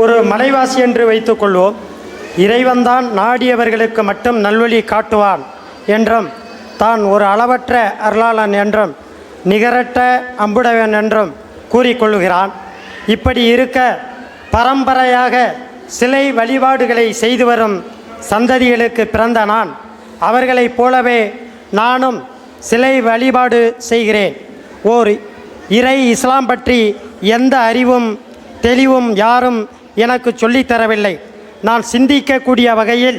ஒரு மலைவாசி என்று வைத்துக்கொள்வோம். இறைவன்தான் நாடியவர்களுக்கு மட்டும் நல்வழி காட்டுவான் என்றும், தான் ஒரு அளவற்ற அருளாளன் என்றும், நிகரற்ற அம்புடையவன் என்றும் கூறிக்கொள்கிறான். இப்படி இருக்க பரம்பரையாக சிலை வழிபாடுகளை செய்து வரும் சந்ததிகளுக்கு பிறந்த நான், அவர்களைப் போலவே நானும் சிலை வழிபாடு செய்கிறேன். ஓர் இறை இஸ்லாம் பற்றி எந்த அறிவும் தெளிவும் யாரும் எனக்கு சொல்லித்தரவில்லை. நான் சிந்திக்கக்கூடிய வகையில்,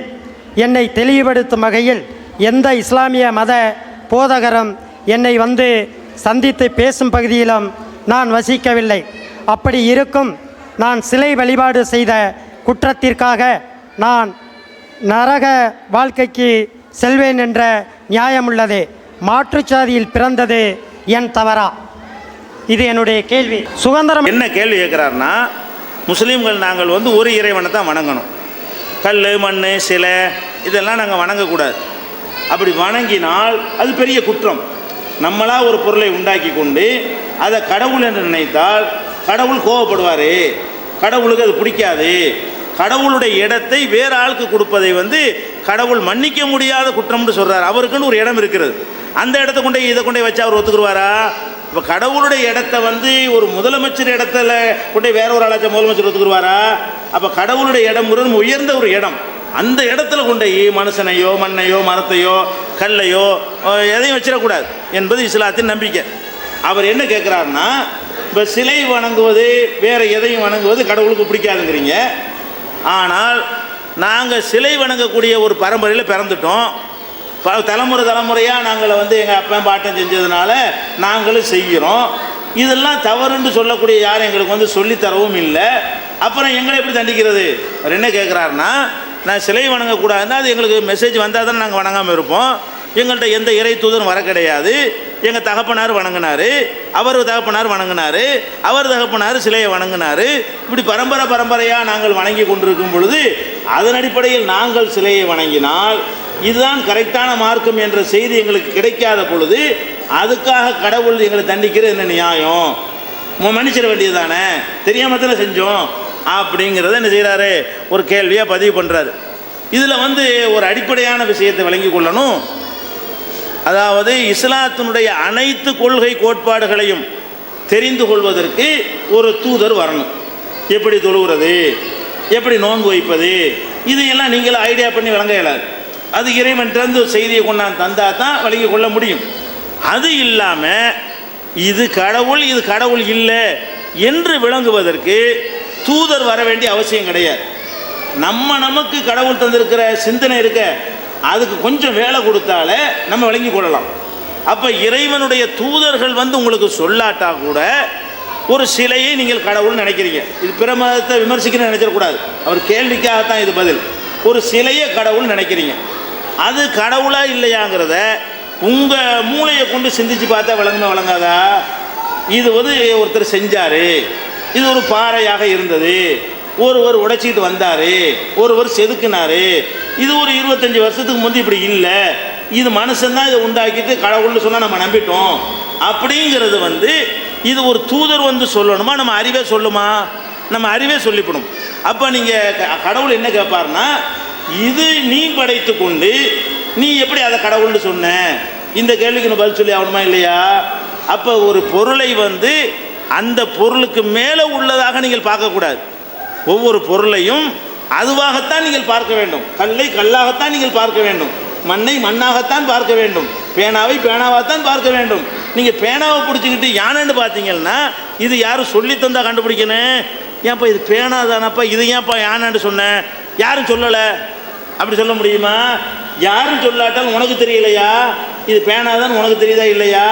என்னை தெளிவுபடுத்தும் வகையில் எந்த இஸ்லாமிய மத போதகரும் என்னை வந்து சந்தித்து பேசும் பகுதியிலும் நான் வசிக்கவில்லை. அப்படி இருக்கும் நான் சிலை வழிபாடு செய்த குற்றத்திற்காக நான் நரக வாழ்க்கைக்கு செல்வேன் என்ற நியாயமுள்ளதே. மாற்றுச்சாதியில் பிறந்தது என் தவறா? இது என்னுடைய கேள்வி. சுதந்திரம் என்ன கேள்வி கேட்குறாருன்னா, முஸ்லீம்கள் நாங்கள் வந்து ஒரு இறைவனை தான் வணங்கணும். கல், மண், சிலை இதெல்லாம் நாங்கள் வணங்கக்கூடாது. அப்படி வணங்கினால் அது பெரிய குற்றம். நம்மளா ஒரு பொருளை உண்டாக்கி கொண்டு அதை கடவுள் என்று நினைத்தால் கடவுள் கோபப்படுவார். கடவுளுக்கு அது பிடிக்காது. கடவுளுடைய இடத்தை வேறு ஆளுக்கு கொடுப்பதை வந்து கடவுள் மன்னிக்க முடியாத குற்றம்னு சொல்கிறார். அவருக்குன்னு ஒரு இடம் இருக்கிறது. அந்த இடத்த கொண்டு இதை கொண்டு வச்சு அவர் ஒத்துக்குருவாரா? இப்போ கடவுளுடைய இடத்த வந்து ஒரு முதலமைச்சர் இடத்துல கொண்டு வேற ஒரு ஆளாச்ச முதலமைச்சர் ஒத்துக்குருவாரா? அப்போ கடவுளுடைய இடம் ஒரு உயர்ந்த ஒரு இடம். அந்த இடத்துல கொண்டு மனுஷனையோ மண்ணையோ மரத்தையோ கல்லையோ எதையும் வச்சிடக்கூடாது என்பது இஸ்லாத்தின் நம்பிக்கை. அவர் என்ன கேட்குறாருன்னா, இப்போ சிலை வணங்குவது வேறு எதையும் வணங்குவது கடவுளுக்கு பிடிக்காதுங்கிறீங்க. ஆனால் நாங்கள் சிலை வணங்கக்கூடிய ஒரு பரம்பரையில் பிறந்துட்டோம். தலைமுறையாக நாங்கள் வந்து எங்கள் அப்பா பாட்டம் செஞ்சதுனால நாங்களும் செய்கிறோம். இதெல்லாம் தவறுன்னு சொல்லக்கூடிய யாரும் எங்களுக்கு வந்து சொல்லித்தரவும் இல்லை. அப்புறம் எங்களை எப்படி தண்டிக்கிறது? அவர் என்ன கேட்குறாருன்னா, நான் சிலை வணங்கக்கூடாதுன்னா அது எங்களுக்கு மெசேஜ் வந்தால் தான் நாங்கள் வணங்காமல் இருப்போம். எங்கள்கிட்ட எந்த இறை தூதரும் வர கிடையாது. எங்கள் தகப்பனார் வணங்கினார், அவர் தகப்பனார் வணங்கினார், அவர் தகப்பனார் சிலையை வணங்கினார். இப்படி பரம்பரையாக நாங்கள் வணங்கி கொண்டிருக்கும் பொழுது அதன் அடிப்படையில் நாங்கள் சிலையை வணங்கினால் இதுதான் கரெக்டான மார்க்கம் என்ற செய்தி எங்களுக்கு கிடைக்காத பொழுது அதுக்காக கடவுள் எங்களை தண்டிக்கிறது என்ன நியாயம்? மன்னிச்சிட வேண்டியது தானே, தெரியாமல் தானே செஞ்சோம் அப்படிங்கிறத என்ன செய்கிறாரு, ஒரு கேள்வியாக பதிவு பண்ணுறாரு. இதில் வந்து ஒரு அடிப்படையான விஷயத்தை விளங்கி கொள்ளணும். அதாவது இஸ்லாத்தினுடைய அனைத்து கொள்கை கோட்பாடுகளையும் தெரிந்து கொள்வதற்கு ஒரு தூதர் வரணும். எப்படி தொழுகிறது, எப்படி நோன்பு வைப்பது, இதையெல்லாம் நீங்களும் ஐடியா பண்ணி விளங்க இயலாது. அது இறைவன்கிட்டருந்து செய்தியை கொண்டாந்து தந்தால் தான் விளங்கி கொள்ள முடியும். அது இல்லாமல் இது கடவுள் இல்லை என்று விளங்குவதற்கு தூதர் வர வேண்டிய அவசியம் கிடையாது. நமக்கு கடவுள் தந்திருக்கிற சிந்தனை இருக்க, அதுக்கு கொஞ்சம் வேலை கொடுத்தாலே நம்ம விளங்கி கொள்ளலாம். அப்போ இறைவனுடைய தூதர்கள் வந்து உங்களுக்கு சொல்லாட்டா கூட ஒரு சிலையை நீங்கள் கடவுள் நினைக்கிறீங்க. இது பிற மதத்தை விமர்சிக்கணும்னு நினைச்சிடக்கூடாது. அவர் கேள்விக்காகத்தான் இது பதில். ஒரு சிலையை கடவுள் நினைக்கிறீங்க, அது கடவுளா இல்லையாங்கிறத உங்கள் மூளையை கொண்டு சிந்திச்சு பார்த்தா விளங்காதா? இது வந்து ஒருத்தர் செஞ்சார், இது ஒரு பாறையாக இருந்தது, ஒருவர் உடைச்சிக்கிட்டு வந்தார், ஒருவர் செதுக்குனார், இது ஒரு 25 வருஷத்துக்கு முந்தி இப்படி இல்லை, இது மனுஷன்தான் இதை உண்டாக்கிட்டு கடவுள்னு சொன்னால் நம்ம நம்பிட்டோம் அப்படிங்கிறது வந்து இது ஒரு தூதர் வந்து சொல்லணுமா, நம்ம அறிவே சொல்லுமா? நம்ம அறிவே சொல்லிவிடும். அப்போ நீங்கள் கடவுள் என்ன கேட்பார்னா, இது நீ படைத்து கொண்டு நீ எப்படி அதை கடவுள்னு சொன்ன? இந்த கேள்விக்கு நான் பதில் சொல்லி ஆகணுமா இல்லையா? அப்போ ஒரு பொருளை வந்து அந்த பொருளுக்கு மேலே உள்ளதாக நீங்கள் பார்க்கக்கூடாது. ஒவ்வொரு பொருளையும் அதுவாகத்தான் நீங்கள் பார்க்க வேண்டும். கல்லை கல்லாகத்தான் நீங்கள் பார்க்க வேண்டும். மண்ணை மண்ணாகத்தான் பார்க்க வேண்டும். பேனாவை பேனாவாகத்தான் பார்க்க வேண்டும். நீங்கள் பேனாவை பிடிச்சிக்கிட்டு யானைன்னு பார்த்தீங்கன்னா இது யாரும் சொல்லி தந்தால் கண்டுபிடிக்கணும். ஏன்ப்பா இது பேனா தானப்பா, இது ஏன்ப்பா யானைன்னு சொன்னேன்? யாரும் சொல்லலை. அப்படி சொல்ல முடியுமா? யாரும் சொல்லாட்டாலும் உனக்கு தெரியலையா இது பேனாதான் உனக்கு தெரியுதா இல்லையா?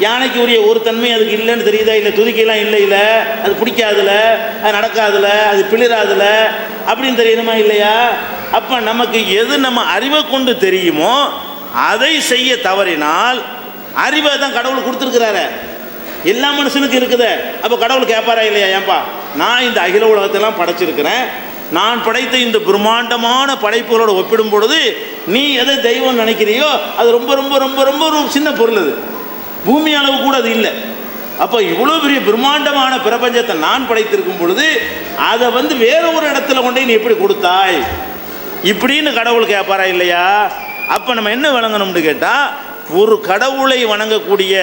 யானைக்கு உரிய ஒரு தன்மை அதுக்கு இல்லைன்னு தெரியுதா இல்லை? துதிக்கலாம் இல்லை, அது பிடிக்காதுல, அது நடக்காதுல, அது பிளிராதுல அப்படின்னு தெரியணுமா இல்லையா? அப்போ நமக்கு எது நம்ம அறிவை கொண்டு தெரியுமோ அதை செய்ய தவறினால், அறிவை தான் கடவுள் கொடுத்துருக்கிறாரு, எல்லா மனுஷனுக்கும் இருக்குது. அப்போ கடவுள் கேட்பாரா இல்லையா, ஏன்பா நான் இந்த அகில உலகத்தெல்லாம் படைச்சிருக்கிறேன், நான் படைத்த இந்த பிரம்மாண்டமான படைப்புகளோடு ஒப்பிடும் பொழுது நீ எதை தெய்வம் நினைக்கிறியோ அது ரொம்ப ரொம்ப ரொம்ப ரொம்ப ஒரு சின்ன பொருள். அது பூமி அளவு கூட அது இல்லை. அப்போ இவ்வளோ பெரிய பிரம்மாண்டமான பிரபஞ்சத்தை நான் படைத்திருக்கும் பொழுது அதை வந்து வேற ஒரு இடத்துல கொண்டு நீ எப்படி கொடுத்தாய் இப்படின்னு கடவுள் கேட்பாரா இல்லையா? அப்போ நம்ம என்ன வழங்கணும்னு கேட்டால், ஒரு கடவுளை வணங்கக்கூடிய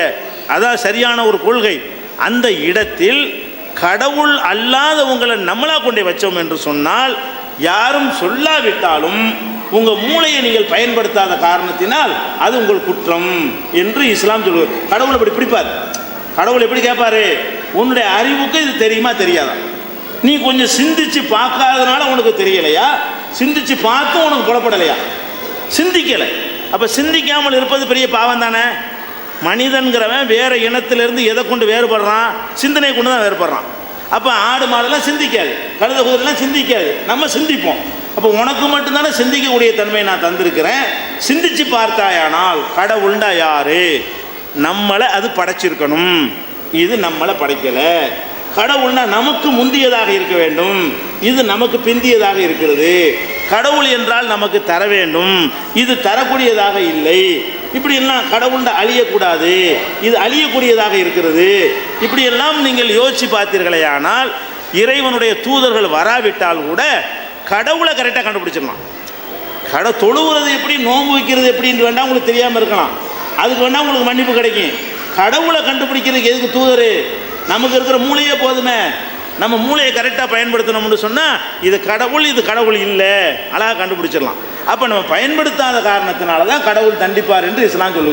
அதான் சரியான ஒரு கொள்கை. அந்த இடத்தில் கடவுள் அல்லாதவங்களை நம்மளா கொண்டே வச்சோம் என்று சொன்னால், யாரும் சொல்லாவிட்டாலும் உங்கள் மூளையை நீங்கள் பயன்படுத்தாத காரணத்தினால் அது உங்கள் குற்றம் என்று இஸ்லாம் சொல்லுவார். கடவுள் அப்படி பிடிப்பார். கடவுள் எப்படி கேட்பாரு? உன்னுடைய அறிவுக்கு இது தெரியுமா தெரியாதா? நீ கொஞ்சம் சிந்திச்சு பார்க்காதனால உனக்கு தெரியலையா? சிந்திச்சு பார்த்தும் உனக்கு புலப்படலையா? சிந்திக்கலை. அப்போ சிந்திக்காமல் இருப்பது பெரிய பாவம் தானே? மனிதன்கிறவன் வேறு இனத்திலிருந்து எதை கொண்டு வேறுபடுறான்? சிந்தனையை கொண்டு தான் வேறுபடுறான். அப்போ ஆடு மாடெல்லாம் சிந்திக்காது, கழுத குதிரெல்லாம் சிந்திக்காது, நம்ம சிந்திப்போம். அப்போ உனக்கு மட்டும்தானே சிந்திக்கக்கூடிய தன்மையை நான் தந்திருக்கிறேன். சிந்திச்சு பார்த்தாயானால் கடவுள்டா யாரு? நம்மளை அது படைச்சிருக்கணும், இது நம்மளை படைக்கலை. கடவுள்னா நமக்கு முந்தியதாக இருக்க வேண்டும், இது நமக்கு பிந்தியதாக இருக்கிறது. கடவுள் என்றால் நமக்கு தர வேண்டும், இது தரக்கூடியதாக இல்லை. இப்படியெல்லாம் கடவுள்னா அழியக்கூடாது, இது அழியக்கூடியதாக இருக்கிறது. இப்படியெல்லாம் நீங்கள் யோசித்து பார்த்தீர்களே ஆனால் இறைவனுடைய தூதர்கள் வராவிட்டால் கூட கடவுளை கரெக்டாக கண்டுபிடிச்சிடலாம். தொழுகிறது எப்படி, நோன்பு வைக்கிறது எப்படின்னு வேண்டாம் உங்களுக்கு தெரியாமல் இருக்கலாம், அதுக்கு வேணால் உங்களுக்கு மன்னிப்பு கிடைக்கும். கடவுளை கண்டுபிடிக்கிறதுக்கு எதுக்கு தூதர்? நமக்கு இருக்கிற மூளையே போதுமே. நம்ம மூளையை கரெக்டாக பயன்படுத்தணும்னு சொன்னால் இது கடவுள், இது கடவுள் இல்லை, அழகாக கண்டுபிடிச்சிடலாம். அப்போ நம்ம பயன்படுத்தாத காரணத்தினால தான் கடவுள் தண்டிப்பார் என்று இஸ்லாம் சொல்லுகிறது.